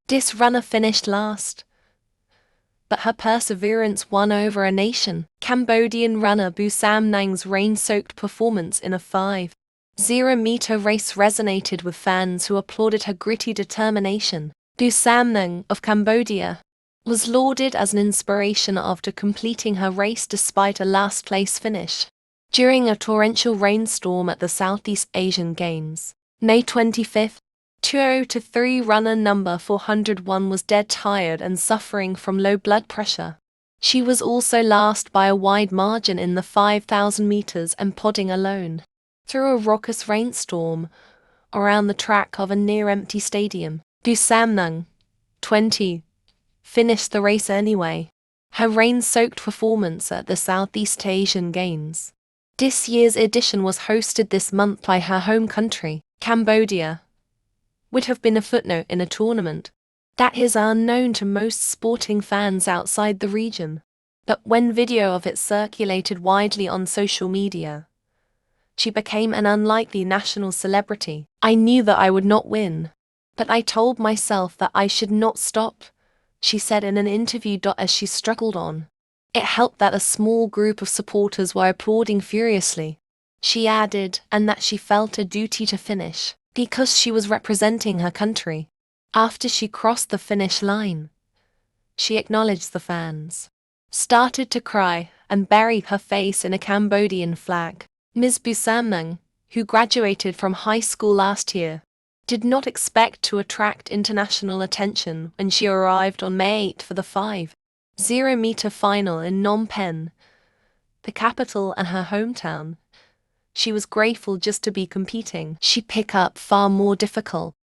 This runner finished last, but her perseverance won over a nation. Cambodian runner Bu Sam Nang's rain-soaked performance in a 5.0-meter race resonated with fans who applauded her gritty determination. Bu Sam Nang, of Cambodia, was lauded as an inspiration after completing her race despite a last-place finish during a torrential rainstorm at the Southeast Asian Games. May 25, 2003 runner number 401 was dead tired and suffering from low blood pressure. She was also last by a wide margin in the 5,000 meters and podding alone through a raucous rainstorm around the track of a near-empty stadium. Bu Sam Nang, 20, finished the race anyway. Her rain-soaked performance at the Southeast Asian Games. This year's edition was hosted this month by her home country, Cambodia. Would have been a footnote in a tournament that is unknown to most sporting fans outside the region. But when video of it circulated widely on social media, she became an unlikely national celebrity. I knew that I would not win, but I told myself that I should not stop, she said in an interview as she struggled on. It helped that a small group of supporters were applauding furiously, she added, and that she felt a duty to finish because she was representing her country. After she crossed the finish line, she acknowledged the fans, started to cry, and buried her face in a Cambodian flag. Ms. Bu Sam Nang, who graduated from high school last year, did not expect to attract international attention when she arrived on May 8 for the 5.0-meter final in Phnom Penh, the capital and her hometown. She was grateful just to be competing. She picked up far more difficult.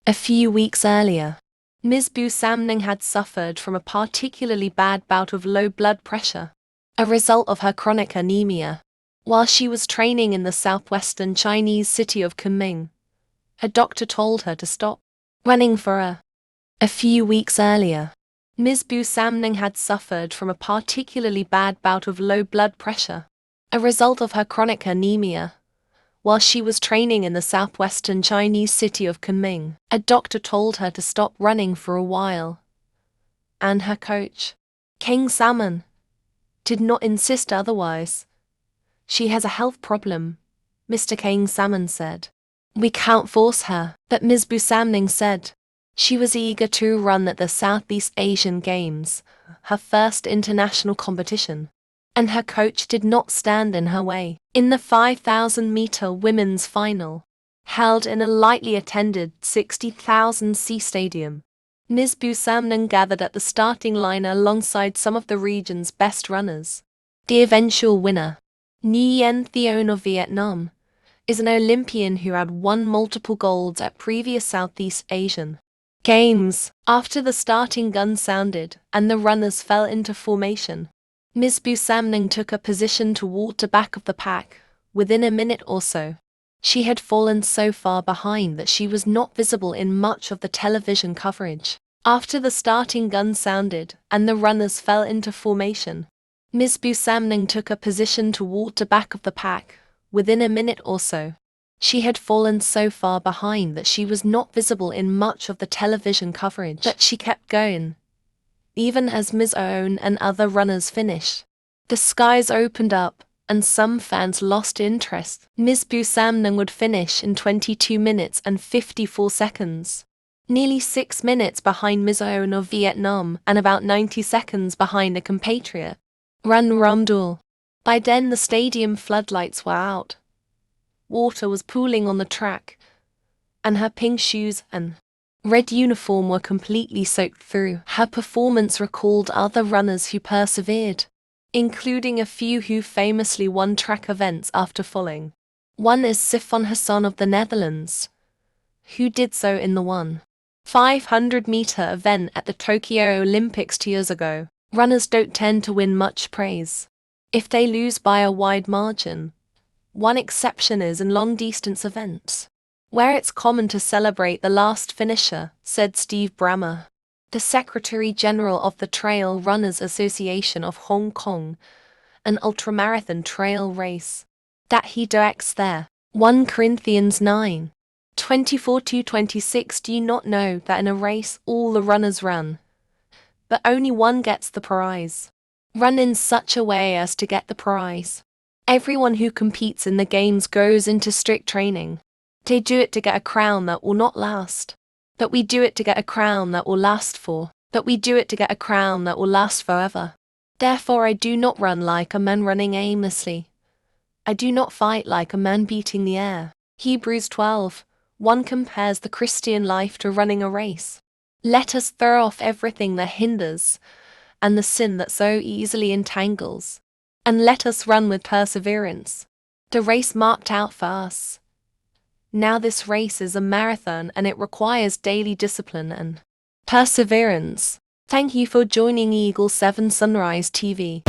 A few weeks earlier, Ms. Bu Sam Nang had suffered from a particularly bad bout of low blood pressure, a result of her chronic anemia, while she was training in the southwestern Chinese city of Kunming. A doctor told her to stop running for a few weeks earlier. Ms. Bu Sam Nang had suffered from a particularly bad bout of low blood pressure, a result of her chronic anemia, while she was training in the southwestern Chinese city of Kunming. A doctor told her to stop running for a while, and her coach, King Salmon, did not insist otherwise. She has a health problem, Mr. King Salmon said. We can't force her, but Ms. Bu Sam Nang said. She was eager to run at the Southeast Asian Games, her first international competition, and her coach did not stand in her way. In the 5,000-meter women's final, held in a lightly attended 60,000-seat stadium, Ms. Bu Sam Nang gathered at the starting line alongside some of the region's best runners. The eventual winner, Nguyen Thion of Vietnam, is an Olympian who had won multiple golds at previous Southeast Asian Games. After the starting gun sounded and the runners fell into formation, Ms. Bu Sam Nang took a position toward the back of the pack. Within a minute or so, she had fallen so far behind that she was not visible in much of the television coverage. After the starting gun sounded and the runners fell into formation, Ms. Bu Sam Nang took a position toward the back of the pack. Within a minute or so, she had fallen so far behind that she was not visible in much of the television coverage. But she kept going. Even as Ms. Oon and other runners finished, the skies opened up, and some fans lost interest. Ms. Bu Sam Nang would finish in 22 minutes and 54 seconds, nearly 6 minutes behind Ms. Oon of Vietnam and about 90 seconds behind a compatriot, Run Rumdul. By then the stadium floodlights were out. Water was pooling on the track, and her pink shoes and red uniform were completely soaked through. Her performance recalled other runners who persevered, including a few who famously won track events after falling. One is Sifon Hassan of the Netherlands, who did so in the 1,500-meter event at the Tokyo Olympics 2 years ago. Runners don't tend to win much praise if they lose by a wide margin. One exception is in long-distance events, where it's common to celebrate the last finisher, said Steve Brammer, the Secretary General of the Trail Runners Association of Hong Kong, an ultramarathon trail race that he directs there. 1 Corinthians 9. 24-26. Do you not know that in a race all the runners run, but only one gets the prize? Run in such a way as to get the prize. Everyone who competes in the games goes into strict training. They do it to get a crown that will not last. That we do it to get a crown that will last for. That we do it to get a crown that will last forever. Therefore I do not run like a man running aimlessly. I do not fight like a man beating the air. Hebrews 12:1 compares the Christian life to running a race. Let us throw off everything that hinders, and the sin that so easily entangles, and let us run with perseverance the race marked out for us. Now this race is a marathon and it requires daily discipline and perseverance. Thank you for joining Eagle 7 Sunrise TV.